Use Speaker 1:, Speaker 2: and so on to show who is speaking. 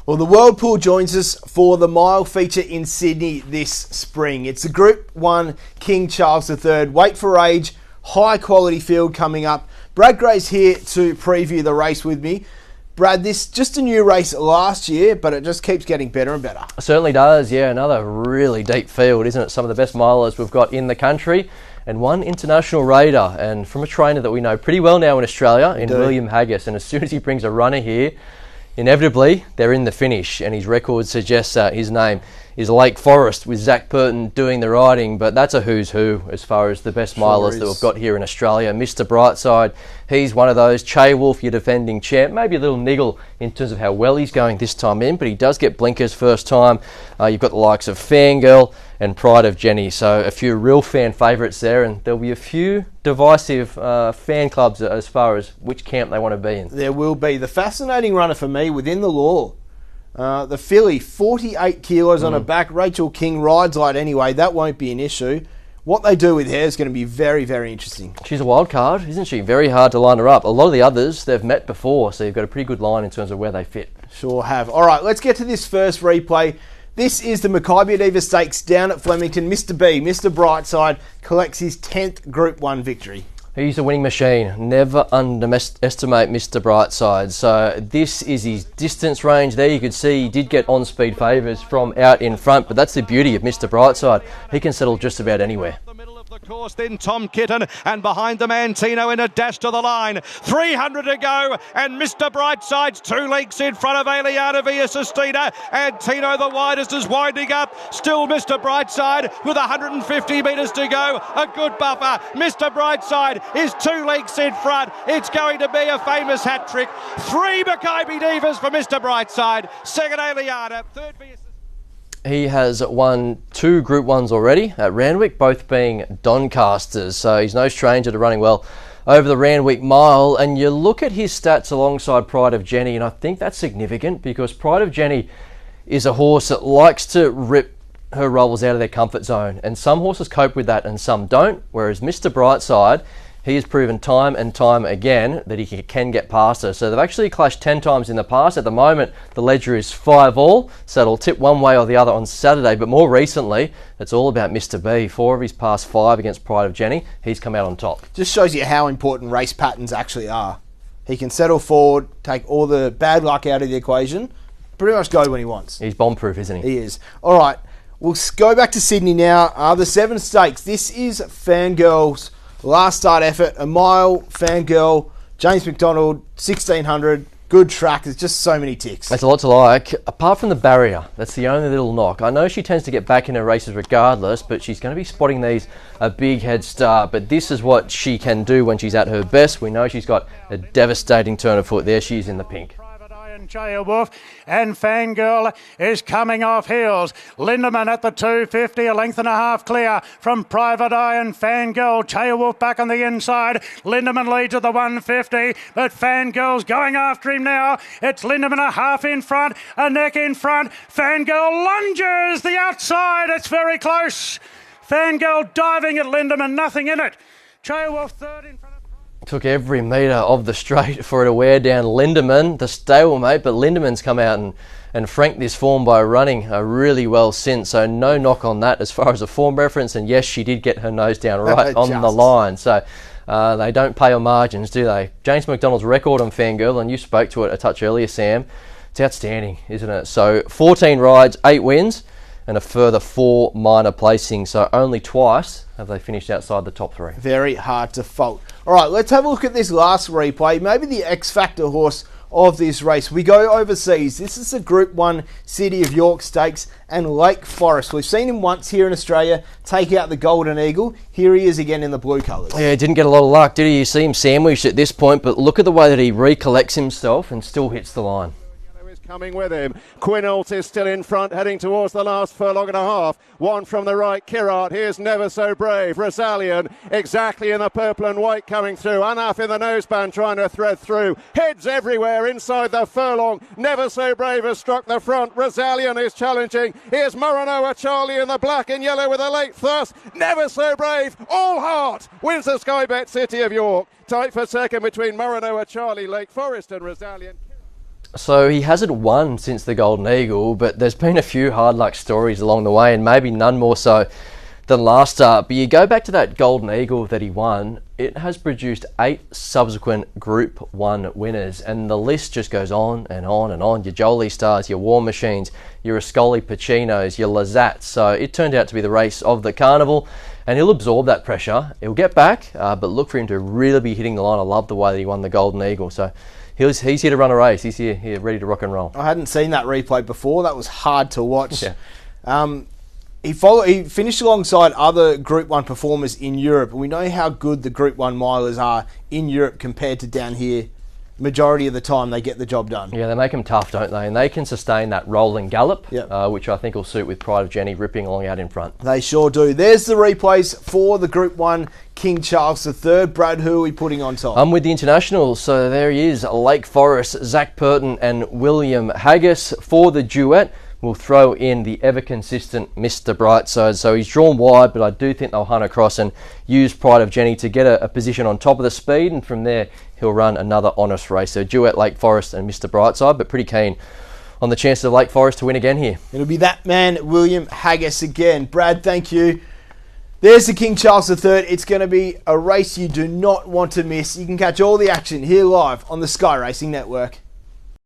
Speaker 1: Well, the World Pool joins us for the mile feature in Sydney this spring. It's the Group 1 King Charles III weight for age, high quality field coming up. Brad Gray's here to preview the race with me. Brad, this just a new race last year, but it just keeps getting better and better.
Speaker 2: It certainly does, yeah. Another really deep field, isn't it? Some of the best milers we've got in the country, and one international raider, and from a trainer that we know pretty well now in Australia, in William Haggis. And as soon as he brings a runner here, inevitably they're in the finish, and his record suggests that his name is Lake Forest, with Zac Purton doing the riding. But that's a who's who as far as the best milers that we've got here in Australia. Mr. Brightside, he's one of those. Che Wolf, your defending champ, maybe a little niggle in terms of how well he's going this time in, but he does get blinkers first time. You've got the likes of Fangirl and Pride of Jenny, so a few real fan favourites there, and there'll be a few divisive fan clubs as far as which camp they want to be in.
Speaker 1: There will be. The fascinating runner for me within the law, the filly, 48 kilos on her back. Rachel King rides light anyway. That won't be an issue. What they do with her is going to be very, very interesting.
Speaker 2: She's a wild card, isn't she? Very hard to line her up. A lot of the others, they've met before, so you've got a pretty good line in terms of where they fit.
Speaker 1: Sure have. All right, let's get to this first replay. This is the Makybe Diva Stakes down at Flemington. Mr. B, Mr. Brightside, collects his 10th Group 1 victory.
Speaker 2: He's a winning machine. Never underestimate Mr. Brightside. So this is his distance range there. You could see he did get on-speed favours from out in front, but that's the beauty of Mr. Brightside. He can settle just about anywhere.
Speaker 3: The course, then Tom Kitten, and behind them Antino in a dash to the line. 300 to go, and Mr. Brightside's 2 lengths in front of Aliana Via Sistina. Antino, the widest, is winding up. Still Mr. Brightside with 150 metres to go. A good buffer. Mr. Brightside is 2 lengths in front. It's going to be a famous hat trick. 3 Makybe Divas for Mr. Brightside. Second Aliana. Third Via Sistina.
Speaker 2: He has won 2 Group 1s already at Randwick, both being Doncasters, so he's no stranger to running well over the Randwick mile. And you look at his stats alongside Pride of Jenny, and I think that's significant because Pride of Jenny is a horse that likes to rip her rivals out of their comfort zone, and some horses cope with that and some don't, whereas Mr. Brightside, he has proven time and time again that he can get past her. So they've actually clashed 10 times in the past. At the moment, the ledger is 5-all, so it'll tip one way or the other on Saturday. But more recently, it's all about Mr. B. 4 of his past 5 against Pride of Jenny, he's come out on top.
Speaker 1: Just shows you how important race patterns actually are. He can settle forward, take all the bad luck out of the equation, pretty much go when he wants.
Speaker 2: He's bomb-proof, isn't he?
Speaker 1: He is. All right, we'll go back to Sydney now. The 7 Stakes. This is Fangirl's last start effort, a mile. Fangirl, James McDonald, 1600, good track. There's just so many ticks.
Speaker 2: There's a lot to like, apart from the barrier. That's the only little knock. I know she tends to get back in her races regardless, but she's going to be spotting these a big head start. But this is what she can do when she's at her best. We know she's got a devastating turn of foot. There she is in the pink.
Speaker 4: Che Wolf and Fangirl is coming off heels. Lindemann at the 250, a length and a half clear from Private Eye and Fangirl. Che Wolf back on the inside. Lindemann leads at the 150, but Fangirl's going after him now. It's Lindemann a half in front, a neck in front. Fangirl lunges the outside. It's very close. Fangirl diving at Lindemann, nothing in it. Che Wolf third in front.
Speaker 2: Took every metre of the straight for it to wear down Lindemann, the stablemate, but Lindemann's come out and franked this form by running really well since, so no knock on that as far as a form reference. And yes, she did get her nose down right on the line, so they don't pay on margins, do they? James McDonald's record on Fangirl, and you spoke to it a touch earlier, Sam, it's outstanding, isn't it? So 14 rides, 8 wins, and a further 4 minor placings, so only twice have they finished outside the top 3.
Speaker 1: Very hard to fault. All right, let's have a look at this last replay, maybe the X-Factor horse of this race. We go overseas. This is the Group 1 City of York Stakes and Lake Forest. We've seen him once here in Australia take out the Golden Eagle. Here he is again in the blue colours.
Speaker 2: Yeah, didn't get a lot of luck, did he? You see him sandwiched at this point, but look at the way that he recollects himself and still hits the line.
Speaker 5: Coming with him. Quinault is still in front, heading towards the last furlong and a half. One from the right, Kirat. Here's Never So Brave. Rosalian exactly in the purple and white coming through. Anaf in the noseband trying to thread through. Heads everywhere inside the furlong. Never So Brave has struck the front. Rosalian is challenging. Here's Muranoa Charlie in the black and yellow with a late thrust. Never So Brave, all heart, wins the Sky Bet City of York. Tight for second between Muranoa Charlie, Lake Forest and Rosalian.
Speaker 2: So he hasn't won since the Golden Eagle, but there's been a few hard luck stories along the way, and maybe none more so than last start. But you go back to that Golden Eagle that he won, it has produced 8 subsequent Group 1 winners, and the list just goes on and on and on. Your Jolie Stars, your War Machines, your Ascoli Pacinos, your Lazats. So it turned out to be the race of the carnival, and he'll absorb that pressure. He'll get back, but look for him to really be hitting the line. I love the way that he won the Golden Eagle. So he's here to run a race. He's here ready to rock and roll.
Speaker 1: I hadn't seen that replay before. That was hard to watch.
Speaker 2: Yeah.
Speaker 1: He finished alongside other Group 1 performers in Europe. We know how good the Group 1 milers are in Europe compared to down here. Majority of the time they get the job done.
Speaker 2: Yeah, they make them tough, don't they? And they can sustain that rolling gallop,
Speaker 1: Yep.
Speaker 2: which I think will suit with Pride of Jenny ripping along out in front.
Speaker 1: They sure do. There's the replays for the Group 1 King Charles III. Brad, who are we putting on top?
Speaker 2: I'm with the internationals. So there he is, Lake Forest, Zac Purton and William Haggis. For the duet, we'll throw in the ever-consistent Mr. Brightside. So he's drawn wide, but I do think they'll hunt across and use Pride of Jenny to get a position on top of the speed, and from there he'll run another honest race. So duet Lake Forest and Mr. Brightside, but pretty keen on the chances of Lake Forest to win again here.
Speaker 1: It'll be that man, William Haggis, again. Brad, thank you. There's the King Charles III. It's going to be a race you do not want to miss. You can catch all the action here live on the Sky Racing Network.